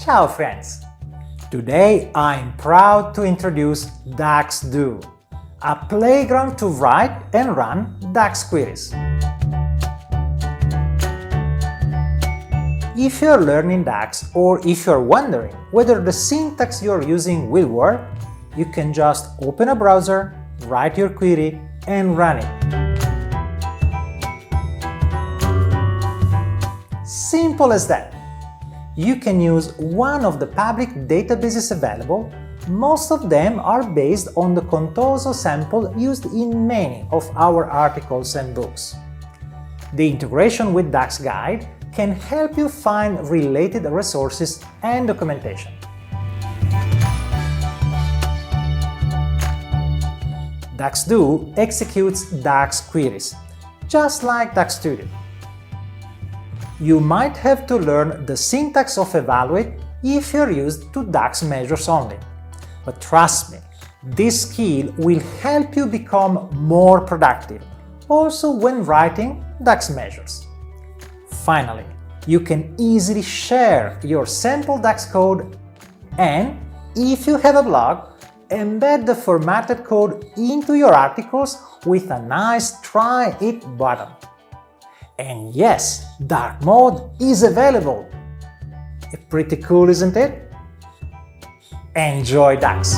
Ciao friends! Today I'm proud to introduce DAX-Do, a playground to write and run DAX queries. If you're learning DAX or if you're wondering whether the syntax you're using will work, you can just open a browser, write your query and run it. Simple as that. You can use one of the public databases available. Most of them are based on the Contoso sample used in many of our articles and books. The integration with DAX Guide can help you find related resources and documentation. DAX-Do executes DAX queries, just like DAX Studio. You might have to learn the syntax of evaluate if you're used to DAX measures only. But trust me, this skill will help you become more productive, also when writing DAX measures. Finally, you can easily share your sample DAX code and, if you have a blog, embed the formatted code into your articles with a nice Try It button. And yes, dark mode is available! Pretty cool, isn't it? Enjoy DAX!